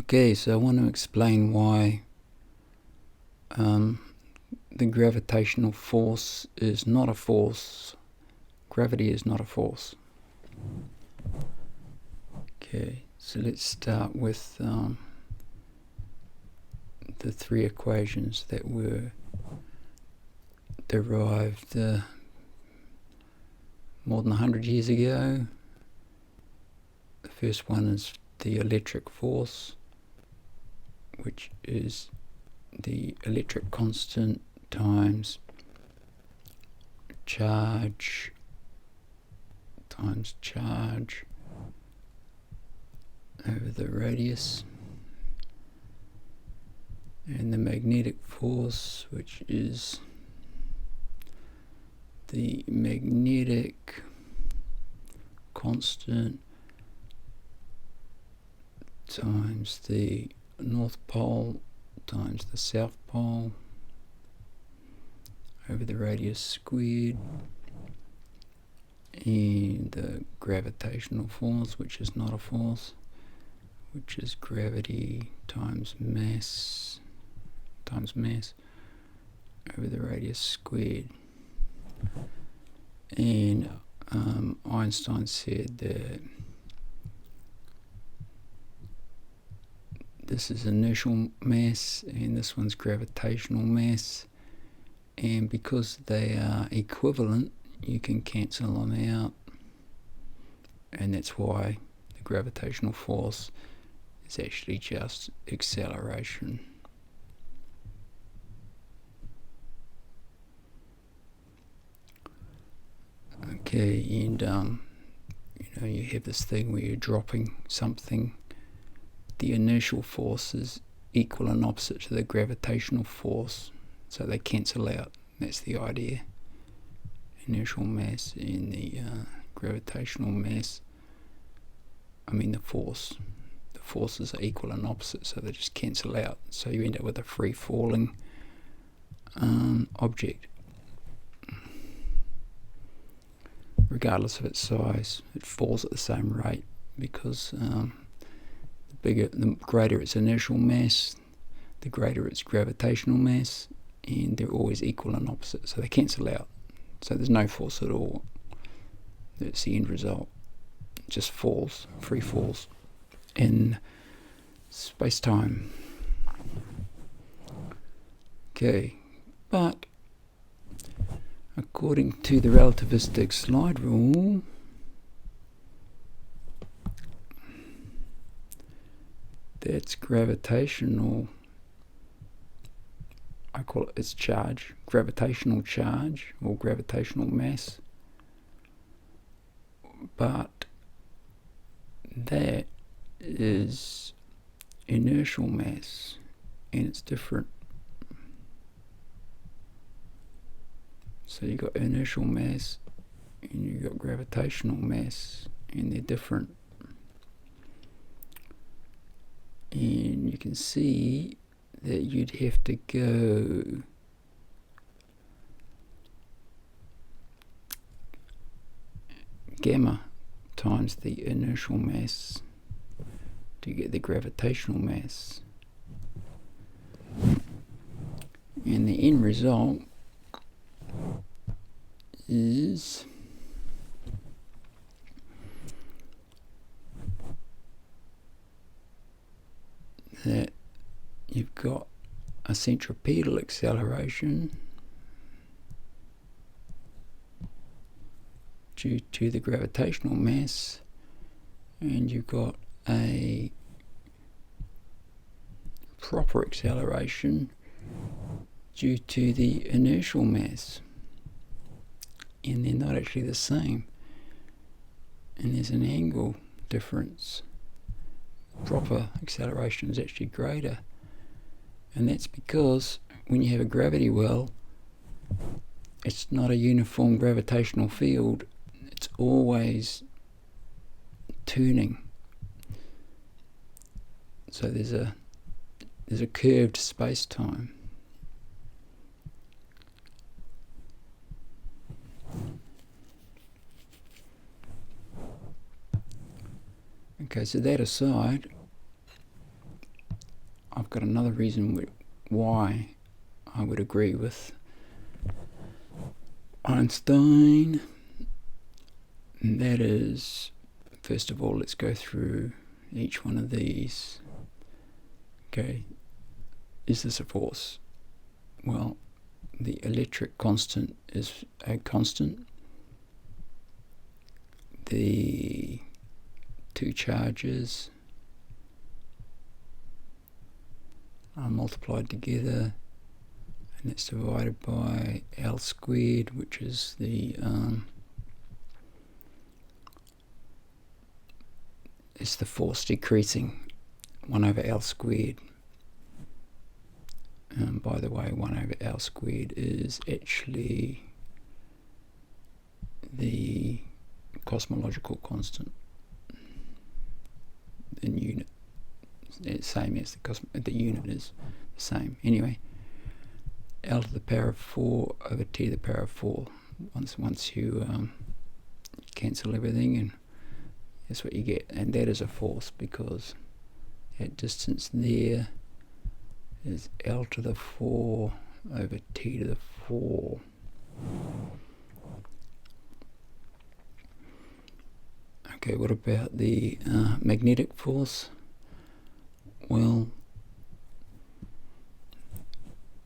Okay, so I want to explain why the gravitational force is not a force. Gravity is not a force. Okay, so let's start with the three equations that were derived more than 100 years ago. The first one is the electric force, which is the electric constant times charge over the radius, and the magnetic force, which is the magnetic constant times the North Pole times the South Pole over the radius squared, and the gravitational force, which is not a force, which is gravity times mass over the radius squared. And Einstein said that this is inertial mass and this one's gravitational mass, and because they are equivalent you can cancel them out, and that's why the gravitational force is actually just acceleration. Okay, and you have this thing where you're dropping something. The inertial force is equal and opposite to the gravitational force, so they cancel out. That's the idea. Inertial mass and the gravitational mass, the force. The forces are equal and opposite, so they just cancel out. So you end up with a free falling object. Regardless of its size, it falls at the same rate because the greater its inertial mass, the greater its gravitational mass, and they're always equal and opposite, so they cancel out. So there's no force at all. That's the end result. It just falls, free falls in space-time. Okay, but according to the relativistic slide rule, that's gravitational, I call it its charge, gravitational charge or gravitational mass, but that is inertial mass and it's different. So you got inertial mass and you got gravitational mass, and they're different. And you can see that you'd have to go gamma times the inertial mass to get the gravitational mass. And the end result is that you've got a centripetal acceleration due to the gravitational mass, and you've got a proper acceleration due to the inertial mass, and they're not actually the same, and there's an angle difference. Proper acceleration is actually greater, and that's because when you have a gravity well, it's not a uniform gravitational field, it's always turning. So there's a curved space-time. Okay, so that aside, I've got another reason why I would agree with Einstein, and that is, first of all, let's go through each one of these. Okay, is this a force? Well, the electric constant is a constant. The two charges are multiplied together, and it's divided by L squared, which is the force decreasing, 1 over L squared. By the way, 1 over L squared is actually the cosmological constant in unit. It's same as the unit is the same. Anyway, L to the power of 4 over T to the power of 4. Once you cancel everything, and that's what you get. And that is a force, because that distance there is L to the 4 over T to the 4. Okay, what about the magnetic force? Well,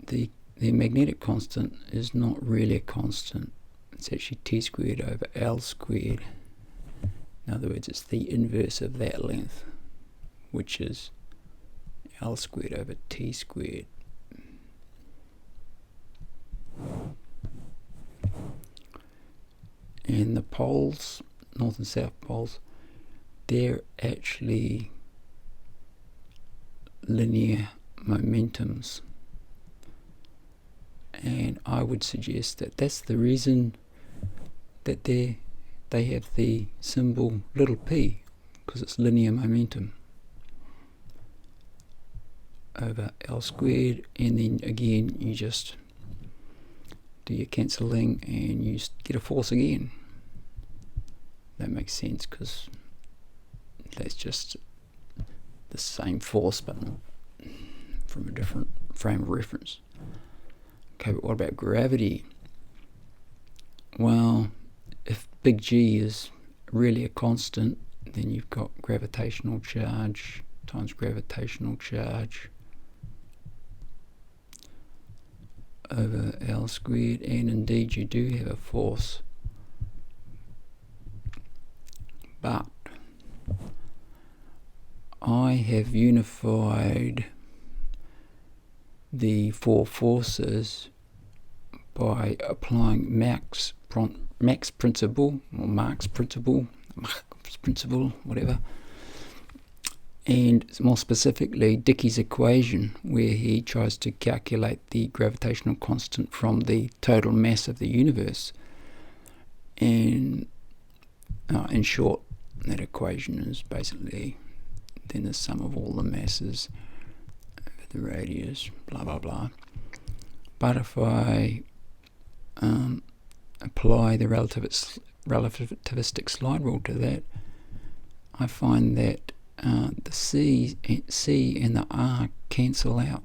the magnetic constant is not really a constant. It's actually T squared over L squared. In other words, it's the inverse of that length, which is L squared over T squared. And the poles, north and south poles, they're actually linear momentums. And I would suggest that that's the reason that they have the symbol little p, because it's linear momentum over L squared, and then again you just do your cancelling and you get a force again. That makes sense, because that's just the same force but from a different frame of reference. Okay, but what about gravity? Well, if big G is really a constant, then you've got gravitational charge times gravitational charge over L squared, and indeed you do have a force. But I have unified the four forces by applying Mach's principle, or Mach's principle, whatever, and more specifically Dicky's equation, where he tries to calculate the gravitational constant from the total mass of the universe. And in short, that equation is basically then the sum of all the masses over the radius, blah blah blah. But if I apply the relativistic slide rule to that, I find that the C and the R cancel out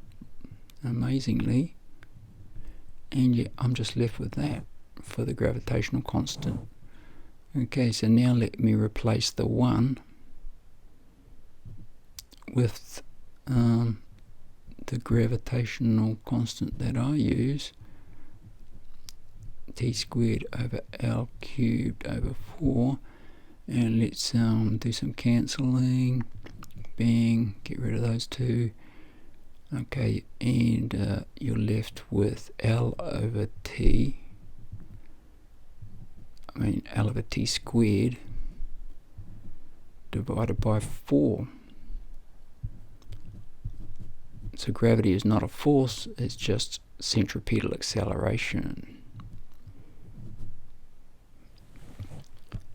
amazingly, and yet I'm just left with that for the gravitational constant. Okay, so now let me replace the 1 with the gravitational constant that I use, T squared over L cubed over 4, and let's do some cancelling. Bang, get rid of those two. Okay, and you're left with L over T, L over T squared divided by 4. So gravity is not a force, it's just centripetal acceleration.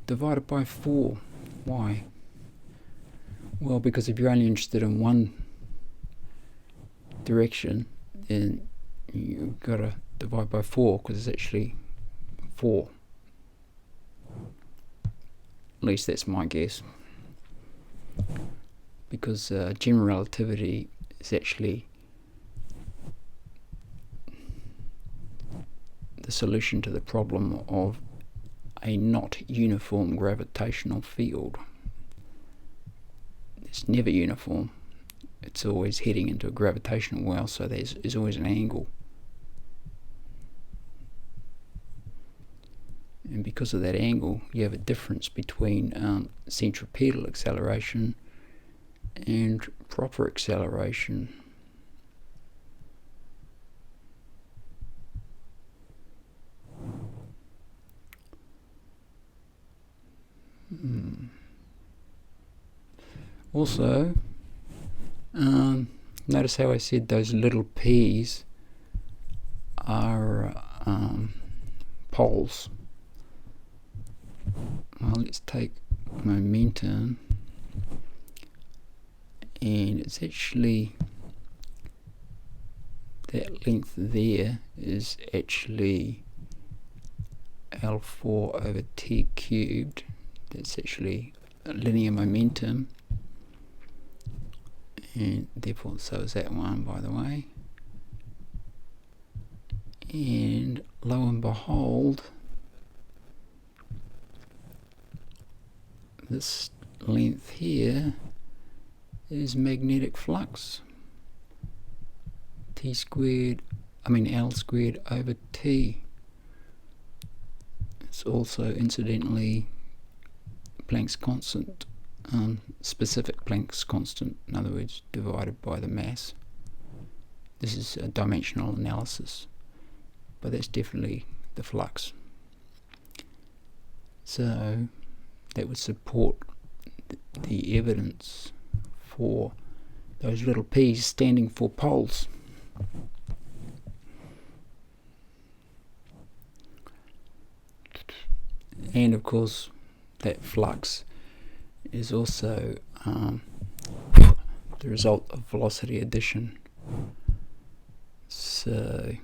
Divided by 4. Why? Well, because if you're only interested in one direction, then you've got to divide by 4, because it's actually 4. At least that's my guess. Because general relativity is actually the solution to the problem of a not uniform gravitational field. It's never uniform. It's always heading into a gravitational well, so there's always an angle. And because of that angle, you have a difference between centripetal acceleration and proper acceleration. Also, notice how I said those little p's are poles. Well, let's take momentum, and it's actually, that length there is actually L4 over t cubed. That's actually a linear momentum, and therefore so is that one, by the way. And lo and behold, this length here is magnetic flux, L squared over T. It's also incidentally Planck's constant, specific Planck's constant, in other words, divided by the mass. This is a dimensional analysis, but that's definitely the flux. So that would support the evidence for those little p's standing for poles. And of course, that flux is also the result of velocity addition. So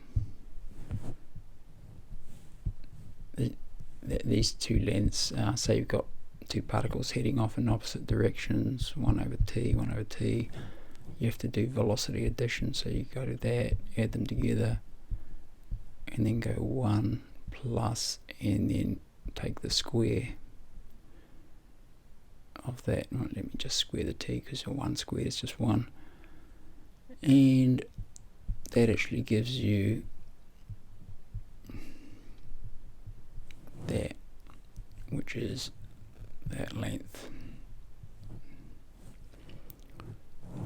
these two lengths, say you've got two particles heading off in opposite directions, 1 over t, you have to do velocity addition. So you go to that, add them together, and then go 1 plus, and then take the square of that. Well, let me just square the t, because 1 squared is just 1. And that actually gives you that, which is that length.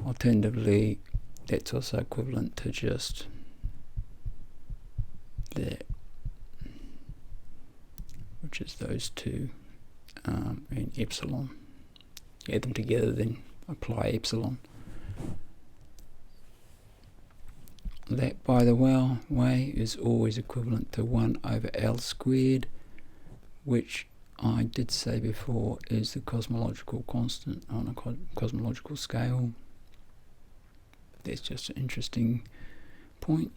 Alternatively, that's also equivalent to just that, which is those two, and epsilon. Add them together, then apply epsilon. That, by the way, is always equivalent to 1 over L squared, which I did say before is the cosmological constant on a cosmological scale. That's just an interesting point.